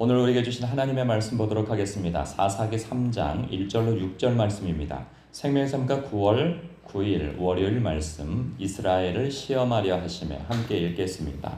오늘 우리에게 주신 하나님의 말씀 보도록 하겠습니다. 사사기 3장 1절로 6절 말씀입니다. 생명샘가 9월 9일 월요일 말씀, 이스라엘을 시험하려 하심에 함께 읽겠습니다.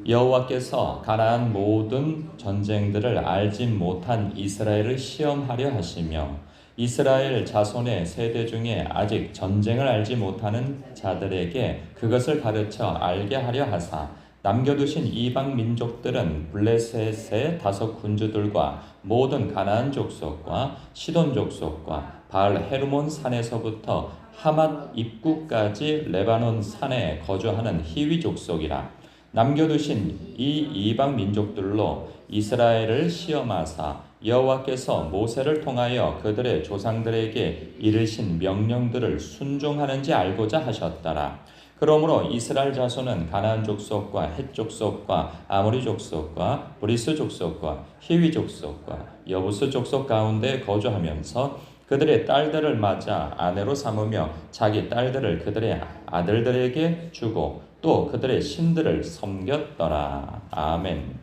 여호와께서 가나안 모든 전쟁들을 알지 못한 이스라엘을 시험하려 하시며 이스라엘 자손의 세대 중에 아직 전쟁을 알지 못하는 자들에게 그것을 가르쳐 알게 하려 하사 남겨두신 이방 민족들은 블레셋의 다섯 군주들과 모든 가나안 족속과 시돈 족속과 바알 헤르몬 산에서부터 하맛 입구까지 레바논 산에 거주하는 히위 족속이라. 남겨두신 이 이방 민족들로 이스라엘을 시험하사 여호와께서 모세를 통하여 그들의 조상들에게 이르신 명령들을 순종하는지 알고자 하셨더라. 그러므로 이스라엘 자손은 가나안 족속과 헷 족속과 아모리 족속과 브리스 족속과 히위 족속과 여부스 족속 가운데 거주하면서 그들의 딸들을 맞아 아내로 삼으며 자기 딸들을 그들의 아들들에게 주고 또 그들의 신들을 섬겼더라. 아멘.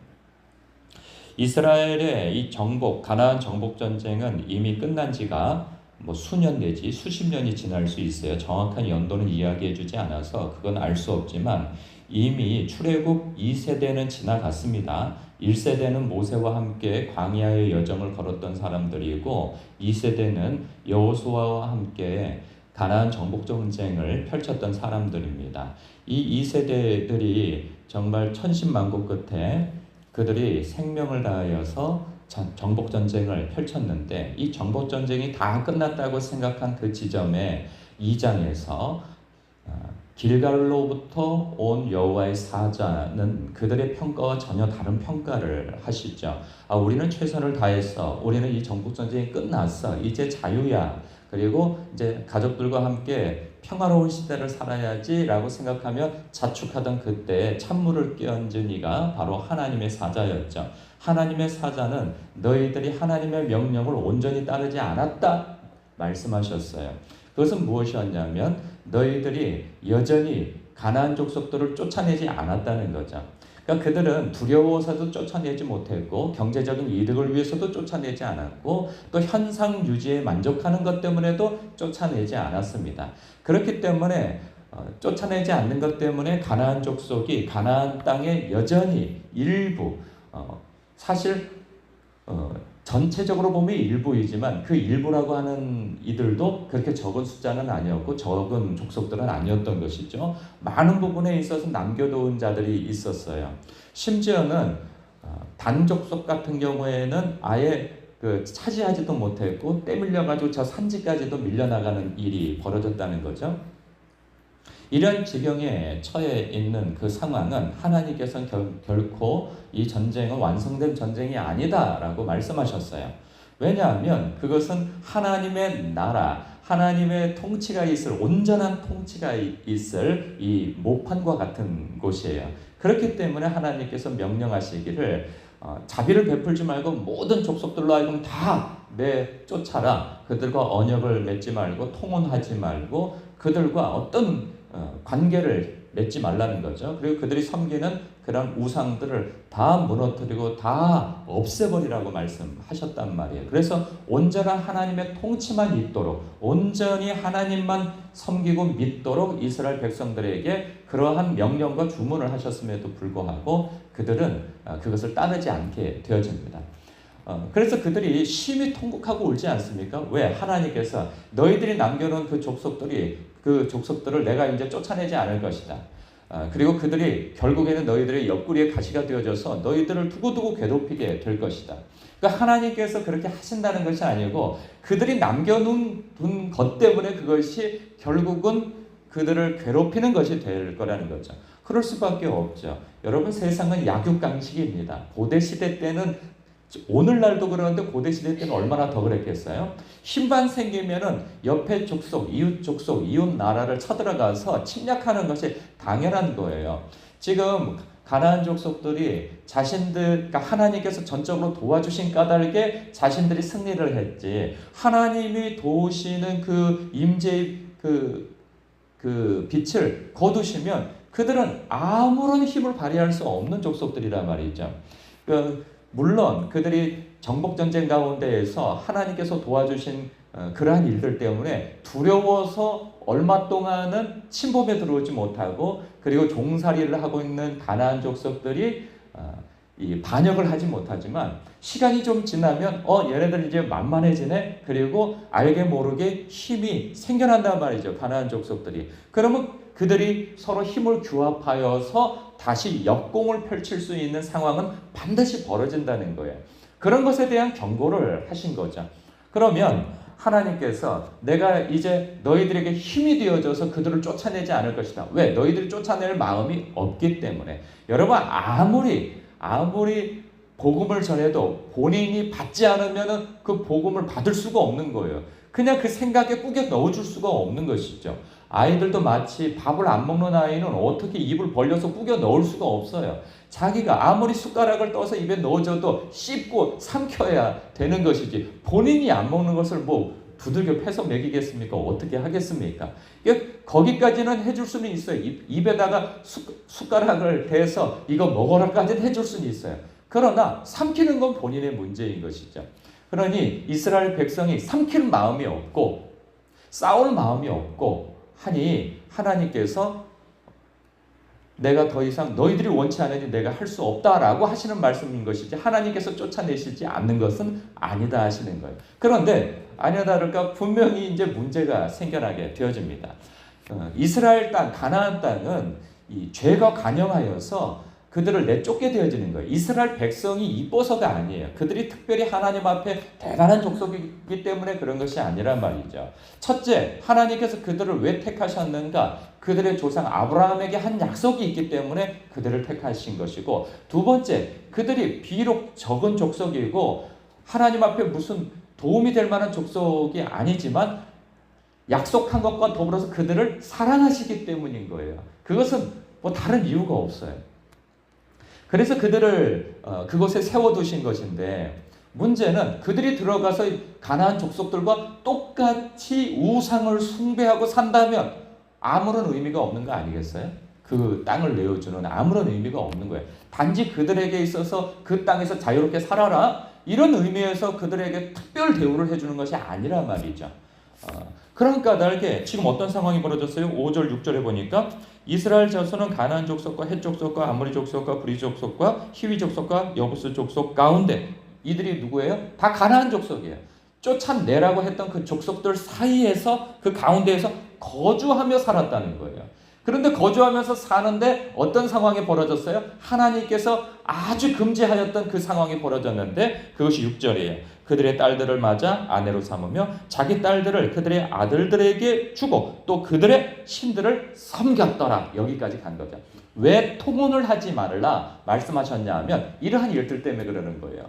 이스라엘의 이 가나안 정복 전쟁은 이미 끝난 지가 수년 내지 수십 년이 지날 수 있어요. 정확한 연도는 이야기해주지 않아서 그건 알 수 없지만 이미 출애굽 2세대는 지나갔습니다. 1세대는 모세와 함께 광야의 여정을 걸었던 사람들이고 2세대는 여호수아와 함께 가나안 정복 전쟁을 펼쳤던 사람들입니다. 이 2세대들이 정말 천신만고 끝에 그들이 생명을 다하여서 정복 전쟁을 펼쳤는데 이 정복 전쟁이 다 끝났다고 생각한 그 지점에 2장에서 길갈로부터 온 여호와의 사자는 그들의 평가와 전혀 다른 평가를 하시죠. 우리는 최선을 다했어. 우리는 이 정복 전쟁이 끝났어. 이제 자유야. 그리고 이제 가족들과 함께 평화로운 시대를 살아야지라고 생각하며 자축하던 그때 찬물을 끼얹은 이가 바로 하나님의 사자였죠. 하나님의 사자는 너희들이 하나님의 명령을 온전히 따르지 않았다 말씀하셨어요. 그것은 무엇이었냐면 너희들이 여전히 가나안 족속들을 쫓아내지 않았다는 거죠. 그러니까 그들은 두려워서도 쫓아내지 못했고 경제적인 이득을 위해서도 쫓아내지 않았고 또 현상 유지에 만족하는 것 때문에도 쫓아내지 않았습니다. 그렇기 때문에 쫓아내지 않는 것 때문에 가나안 족속이 가나안 땅에 여전히 일부 사실 전체적으로 보면 일부이지만 그 일부라고 하는 이들도 그렇게 적은 숫자는 아니었고 적은 족속들은 아니었던 것이죠. 많은 부분에 있어서 남겨놓은 자들이 있었어요. 심지어는 단족속 같은 경우에는 아예 차지하지도 못했고 떼밀려가지고 저 산지까지도 밀려나가는 일이 벌어졌다는 거죠. 이런 지경에 처해 있는 그 상황은 하나님께서는 결코 이 전쟁은 완성된 전쟁이 아니다라고 말씀하셨어요. 왜냐하면 그것은 하나님의 나라, 하나님의 통치가 있을 온전한 통치가 있을 이 모판과 같은 곳이에요. 그렇기 때문에 하나님께서 명령하시기를 자비를 베풀지 말고 모든 족속들로 하여금 다 내쫓아라. 그들과 언약을 맺지 말고 통혼하지 말고 그들과 어떤 관계를 맺지 말라는 거죠. 그리고 그들이 섬기는 그런 우상들을 다 무너뜨리고 다 없애버리라고 말씀하셨단 말이에요. 그래서 온전한 하나님의 통치만 있도록 온전히 하나님만 섬기고 믿도록 이스라엘 백성들에게 그러한 명령과 주문을 하셨음에도 불구하고 그들은 그것을 따르지 않게 되어집니다. 그래서 그들이 심히 통곡하고 울지 않습니까? 왜? 하나님께서 너희들이 남겨놓은 그 족속들을 내가 이제 쫓아내지 않을 것이다. 그리고 그들이 결국에는 너희들의 옆구리에 가시가 되어져서 너희들을 두고두고 괴롭히게 될 것이다. 그러니까 하나님께서 그렇게 하신다는 것이 아니고 그들이 남겨놓은 것 때문에 그것이 결국은 그들을 괴롭히는 것이 될 거라는 거죠. 그럴 수밖에 없죠. 여러분 세상은 약육강식입니다. 고대 시대 때는 오늘날도 그러는데 고대 시대 때는 얼마나 더 그랬겠어요? 힘만 생기면은 옆에 족속, 이웃 족속, 이웃 나라를 쳐들어가서 침략하는 것이 당연한 거예요. 지금 가나안 족속들이 그러니까 하나님께서 전적으로 도와주신 까닭에 자신들이 승리를 했지. 하나님이 도우시는 그 임재의 그 빛을 거두시면 그들은 아무런 힘을 발휘할 수 없는 족속들이란 말이죠. 물론 그들이 정복전쟁 가운데에서 하나님께서 도와주신 그러한 일들 때문에 두려워서 얼마 동안은 침범에 들어오지 못하고, 그리고 종살이를 하고 있는 가나안 족속들이 이 반역을 하지 못하지만, 시간이 좀 지나면 얘네들 이제 만만해지네, 그리고 알게 모르게 힘이 생겨난단 말이죠, 가나안 족속들이. 그러면 그들이 서로 힘을 규합하여서 다시 역공을 펼칠 수 있는 상황은 반드시 벌어진다는 거예요. 그런 것에 대한 경고를 하신 거죠. 그러면 하나님께서 내가 이제 너희들에게 힘이 되어져서 그들을 쫓아내지 않을 것이다. 왜? 너희들이 쫓아낼 마음이 없기 때문에. 여러분, 아무리 복음을 전해도 본인이 받지 않으면 그 복음을 받을 수가 없는 거예요. 그냥 그 생각에 꾸겨 넣어줄 수가 없는 것이죠. 아이들도 마치 밥을 안 먹는 아이는 어떻게 입을 벌려서 꾸겨 넣을 수가 없어요. 자기가 아무리 숟가락을 떠서 입에 넣어줘도 씹고 삼켜야 되는 것이지, 본인이 안 먹는 것을 뭐 두들겨 패서 먹이겠습니까? 어떻게 하겠습니까? 거기까지는 해줄 수는 있어요. 입에다가 숟가락을 대서 이거 먹어라까지는 해줄 수는 있어요. 그러나 삼키는 건 본인의 문제인 것이죠. 그러니 이스라엘 백성이 삼킬 마음이 없고 싸울 마음이 없고 하니 하나님께서 내가 더 이상 너희들이 원치 않으니 내가 할 수 없다라고 하시는 말씀인 것이지, 하나님께서 쫓아내시지 않는 것은 아니다 하시는 거예요. 그런데 아니나 다를까 분명히 이제 문제가 생겨나게 되어집니다. 이스라엘 땅, 가나안 땅은 이 죄가 관영하여서 그들을 내쫓게 되어지는 거예요. 이스라엘 백성이 이뻐서가 아니에요. 그들이 특별히 하나님 앞에 대단한 족속이기 때문에 그런 것이 아니란 말이죠. 첫째, 하나님께서 그들을 왜 택하셨는가? 그들의 조상 아브라함에게 한 약속이 있기 때문에 그들을 택하신 것이고, 두 번째, 그들이 비록 적은 족속이고 하나님 앞에 무슨 도움이 될 만한 족속이 아니지만 약속한 것과 더불어서 그들을 사랑하시기 때문인 거예요. 그것은 뭐 다른 이유가 없어요. 그래서 그들을 그곳에 세워두신 것인데, 문제는 그들이 들어가서 가나안 족속들과 똑같이 우상을 숭배하고 산다면 아무런 의미가 없는 거 아니겠어요? 그 땅을 내어주는 아무런 의미가 없는 거예요. 단지 그들에게 있어서 그 땅에서 자유롭게 살아라, 이런 의미에서 그들에게 특별 대우를 해주는 것이 아니란 말이죠. 그런 까닭에 지금 어떤 상황이 벌어졌어요? 5절 6절에 보니까 이스라엘 자손은 가나안 족속과 헷 족속과 아모리 족속과 브리 족속과 히위 족속과 여부스 족속 가운데, 이들이 누구예요? 다 가나안 족속이에요. 쫓아내라고 했던 그 족속들 사이에서, 그 가운데에서 거주하며 살았다는 거예요. 그런데 거주하면서 사는데 어떤 상황이 벌어졌어요? 하나님께서 아주 금지하였던 그 상황이 벌어졌는데, 그것이 6절이에요. 그들의 딸들을 맞아 아내로 삼으며 자기 딸들을 그들의 아들들에게 주고 또 그들의 신들을 섬겼더라. 여기까지 간 거죠. 왜 통혼을 하지 말라 말씀하셨냐 하면 이러한 일들 때문에 그러는 거예요.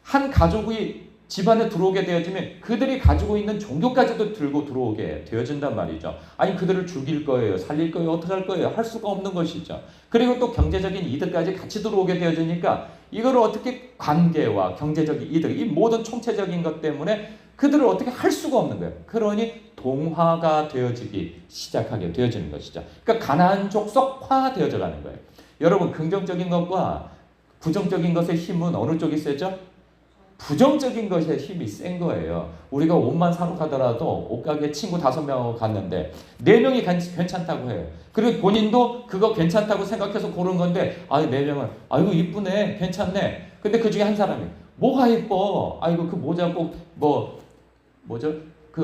한 가족이 집안에 들어오게 되어지면 그들이 가지고 있는 종교까지도 들고 들어오게 되어진단 말이죠. 아니, 그들을 죽일 거예요, 살릴 거예요, 어떻게 할 거예요? 할 수가 없는 것이죠. 그리고 또 경제적인 이득까지 같이 들어오게 되어지니까 이거를 어떻게, 관계와 경제적인 이득, 이 모든 총체적인 것 때문에 그들을 어떻게 할 수가 없는 거예요. 그러니 동화가 되어지기 시작하게 되어지는 것이죠. 그러니까 가나안 족속화 되어져 가는 거예요. 여러분, 긍정적인 것과 부정적인 것의 힘은 어느 쪽이 세죠? 부정적인 것에 힘이 센 거예요. 우리가 옷만 사러 가더라도 옷가게 친구 5명하고 갔는데 4명이 괜찮다고 해요. 그리고 본인도 그거 괜찮다고 생각해서 고른 건데, 4명은 아이고 이쁘네, 괜찮네. 근데 그 중에 한 사람이 뭐가 이뻐? 아이고 그 모자 꼭 뭐죠? 그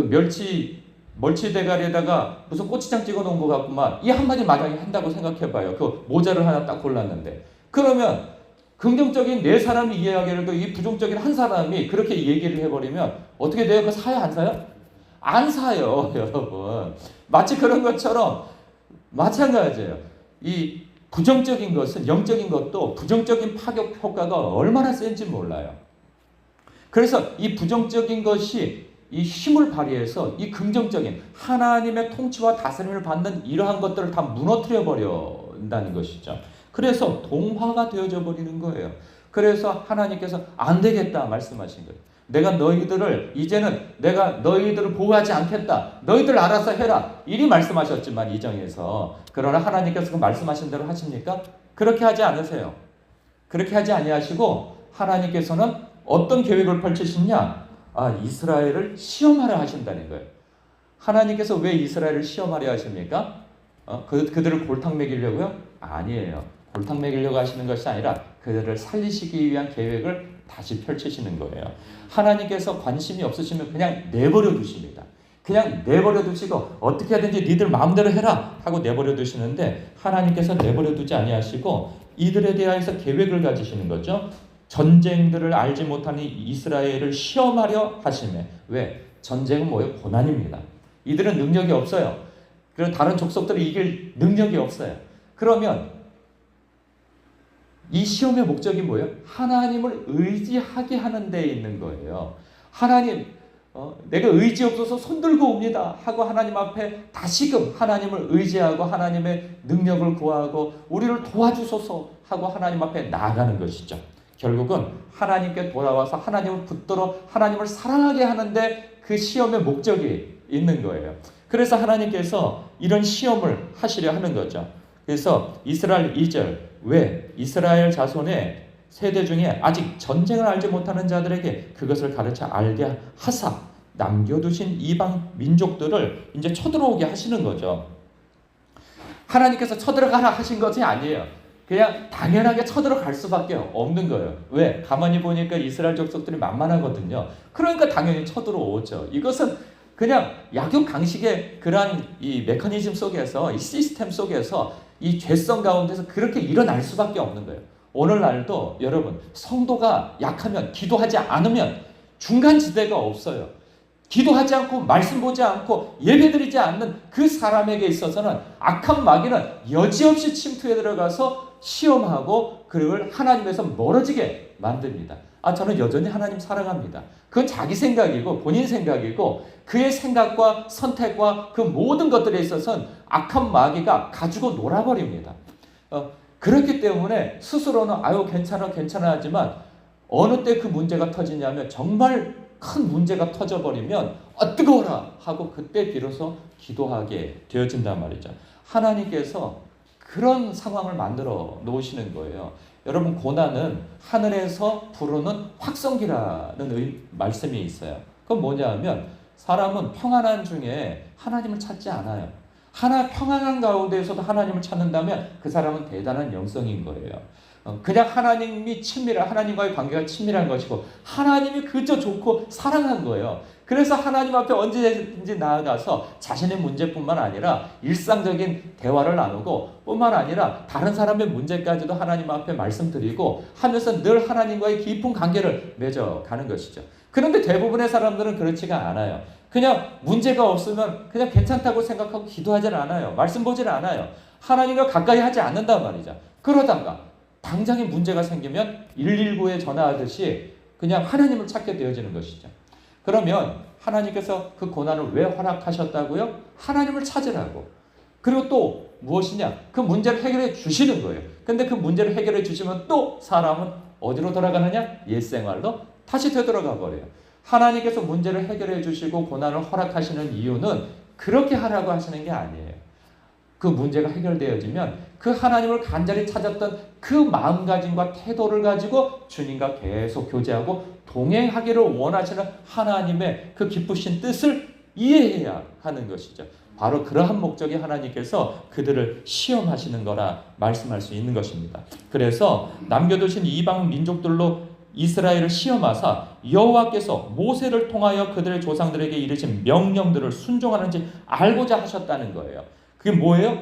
멀치 대가리에다가 무슨 고추장 찍어 놓은 것 같구만. 이 한마디 마당에 한다고 생각해봐요. 그 모자를 하나 딱 골랐는데. 그러면 긍정적인 4사람이 이야기를 해도 이 부정적인 한 사람이 그렇게 얘기를 해버리면 어떻게 돼요? 그거 사요, 안 사요? 안 사요, 여러분. 마치 그런 것처럼 마찬가지예요. 이 부정적인 것은, 영적인 것도 부정적인 파격 효과가 얼마나 센지 몰라요. 그래서 이 부정적인 것이 이 힘을 발휘해서 이 긍정적인 하나님의 통치와 다스림을 받는 이러한 것들을 다 무너뜨려 버린다는 것이죠. 그래서 동화가 되어져 버리는 거예요. 그래서 하나님께서 안 되겠다 말씀하신 거예요. 내가 너희들을 보호하지 않겠다. 너희들 알아서 해라. 이리 말씀하셨지만 이정에서, 그러나 하나님께서 그 말씀하신 대로 하십니까? 그렇게 하지 않으세요. 그렇게 하지 아니하시고 하나님께서는 어떤 계획을 펼치시냐? 이스라엘을 시험하려 하신다는 거예요. 하나님께서 왜 이스라엘을 시험하려 하십니까? 그들을 골탕 먹이려고요? 아니에요. 골탕 먹이려고 하시는 것이 아니라 그들을 살리시기 위한 계획을 다시 펼치시는 거예요. 하나님께서 관심이 없으시면 그냥 내버려 두십니다. 그냥 내버려 두시고 어떻게 하든지 니들 마음대로 해라 하고 내버려 두시는데, 하나님께서 내버려 두지 아니하시고 이들에 대하여서 계획을 가지시는 거죠. 전쟁들을 알지 못하는 이스라엘을 시험하려 하시네. 왜? 전쟁은 뭐예요? 고난입니다. 이들은 능력이 없어요. 그리고 다른 족속들을 이길 능력이 없어요. 그러면 이 시험의 목적이 뭐예요? 하나님을 의지하게 하는 데 있는 거예요. 하나님, 내가 의지 없어서 손들고 옵니다 하고 하나님 앞에 다시금 하나님을 의지하고 하나님의 능력을 구하고 우리를 도와주소서 하고 하나님 앞에 나아가는 것이죠. 결국은 하나님께 돌아와서 하나님을 붙들어 하나님을 사랑하게 하는데 그 시험의 목적이 있는 거예요. 그래서 하나님께서 이런 시험을 하시려 하는 거죠. 그래서 이스라엘 2절, 왜? 이스라엘 자손의 세대 중에 아직 전쟁을 알지 못하는 자들에게 그것을 가르쳐 알게 하사 남겨두신 이방 민족들을 이제 쳐들어오게 하시는 거죠. 하나님께서 쳐들어가라 하신 것이 아니에요. 그냥 당연하게 쳐들어갈 수밖에 없는 거예요. 왜? 가만히 보니까 이스라엘 족속들이 만만하거든요. 그러니까 당연히 쳐들어오죠. 이것은 그냥 약육강식의 그러한 이 메커니즘 속에서, 이 시스템 속에서 이 죄성 가운데서 그렇게 일어날 수밖에 없는 거예요. 오늘날도 여러분, 성도가 약하면, 기도하지 않으면 중간지대가 없어요. 기도하지 않고 말씀 보지 않고 예배드리지 않는 그 사람에게 있어서는 악한 마귀는 여지없이 침투에 들어가서 시험하고 그를 하나님에서 멀어지게 만듭니다. 저는 여전히 하나님 사랑합니다. 그건 자기 생각이고 본인 생각이고 그의 생각과 선택과 그 모든 것들에 있어서는 악한 마귀가 가지고 놀아버립니다. 그렇기 때문에 스스로는 괜찮아 하지만 어느 때 그 문제가 터지냐면 정말 큰 문제가 터져버리면 뜨거워라 하고 그때 비로소 기도하게 되어진단 말이죠. 하나님께서 그런 상황을 만들어 놓으시는 거예요. 여러분, 고난은 하늘에서 부르는 확성기라는 말씀이 있어요. 그건 뭐냐면 사람은 평안한 중에 하나님을 찾지 않아요. 평안한 가운데에서도 하나님을 찾는다면 그 사람은 대단한 영성인 거예요. 그냥 하나님과의 관계가 친밀한 것이고 하나님이 그저 좋고 사랑한 거예요. 그래서 하나님 앞에 언제든지 나아가서 자신의 문제뿐만 아니라 일상적인 대화를 나누고 뿐만 아니라 다른 사람의 문제까지도 하나님 앞에 말씀드리고 하면서 늘 하나님과의 깊은 관계를 맺어가는 것이죠. 그런데 대부분의 사람들은 그렇지가 않아요. 그냥 문제가 없으면 그냥 괜찮다고 생각하고 기도하지 않아요. 말씀 보지 않아요. 하나님과 가까이 하지 않는단 말이죠. 그러다가 당장에 문제가 생기면 119에 전화하듯이 그냥 하나님을 찾게 되어지는 것이죠. 그러면 하나님께서 그 고난을 왜 허락하셨다고요? 하나님을 찾으라고. 그리고 또 무엇이냐? 그 문제를 해결해 주시는 거예요. 근데 그 문제를 해결해 주시면 또 사람은 어디로 돌아가느냐? 옛생활로 다시 되돌아가 버려요. 하나님께서 문제를 해결해 주시고 고난을 허락하시는 이유는 그렇게 하라고 하시는 게 아니에요. 그 문제가 해결되어지면 그 하나님을 간절히 찾았던 그 마음가짐과 태도를 가지고 주님과 계속 교제하고 동행하기를 원하시는 하나님의 그 기쁘신 뜻을 이해해야 하는 것이죠. 바로 그러한 목적이 하나님께서 그들을 시험하시는 거라 말씀할 수 있는 것입니다. 그래서 남겨두신 이방 민족들로 이스라엘을 시험하사 여호와께서 모세를 통하여 그들의 조상들에게 이르신 명령들을 순종하는지 알고자 하셨다는 거예요. 그게 뭐예요?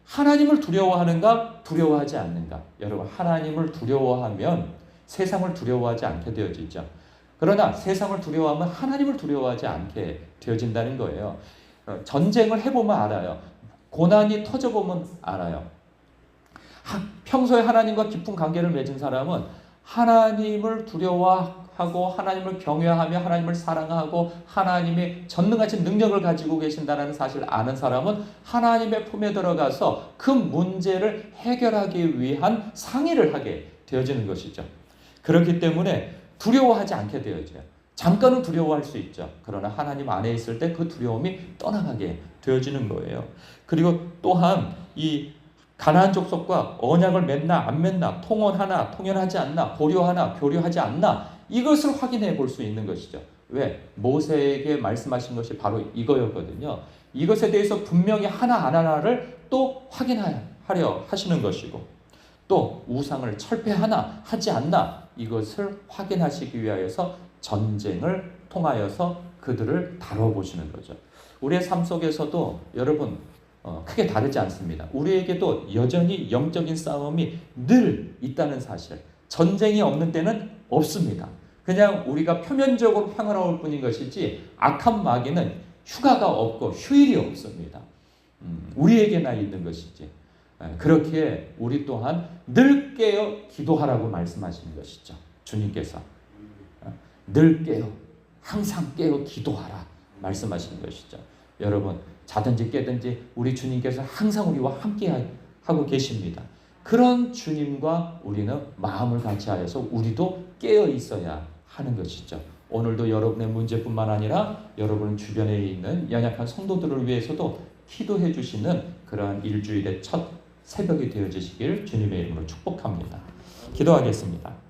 하나님을 두려워하는가? 두려워하지 않는가? 여러분, 하나님을 두려워하면 세상을 두려워하지 않게 되어지죠. 그러나 세상을 두려워하면 하나님을 두려워하지 않게 되어진다는 거예요. 전쟁을 해보면 알아요. 고난이 터져보면 알아요. 평소에 하나님과 깊은 관계를 맺은 사람은 하나님을 두려워하고 하나님을 경외하며 하나님을 사랑하고 하나님의 전능하신 능력을 가지고 계신다는 사실을 아는 사람은 하나님의 품에 들어가서 그 문제를 해결하기 위한 상의를 하게 되어지는 것이죠. 그렇기 때문에 두려워하지 않게 되어져요. 잠깐은 두려워할 수 있죠. 그러나 하나님 안에 있을 때 그 두려움이 떠나가게 되어지는 거예요. 그리고 또한 이 가나안 족속과 언약을 맺나 안 맺나, 통혼하나 통연하지 않나, 보류하나 교류하지 않나, 이것을 확인해 볼 수 있는 것이죠. 왜? 모세에게 말씀하신 것이 바로 이거였거든요. 이것에 대해서 분명히 하나하나를 또 확인하려 하시는 것이고, 또 우상을 철폐하나 하지 않나, 이것을 확인하시기 위하여서 전쟁을 통하여서 그들을 다뤄보시는 거죠. 우리의 삶 속에서도 여러분 크게 다르지 않습니다. 우리에게도 여전히 영적인 싸움이 늘 있다는 사실, 전쟁이 없는 때는 없습니다. 그냥 우리가 표면적으로 평화로울 뿐인 것이지 악한 마귀는 휴가가 없고 휴일이 없습니다. 우리에게나 있는 것이지. 그렇게 우리 또한 늘 깨어 기도하라고 말씀하시는 것이죠. 주님께서 늘 깨어, 항상 깨어 기도하라 말씀하시는 것이죠. 여러분, 자든지 깨든지 우리 주님께서 항상 우리와 함께 하고 계십니다. 그런 주님과 우리는 마음을 같이 하여서 우리도 깨어 있어야 하는 것이죠. 오늘도 여러분의 문제뿐만 아니라 여러분 주변에 있는 연약한 성도들을 위해서도 기도해 주시는 그러한 일주일의 첫 새벽이 되어지시길 주님의 이름으로 축복합니다. 기도하겠습니다.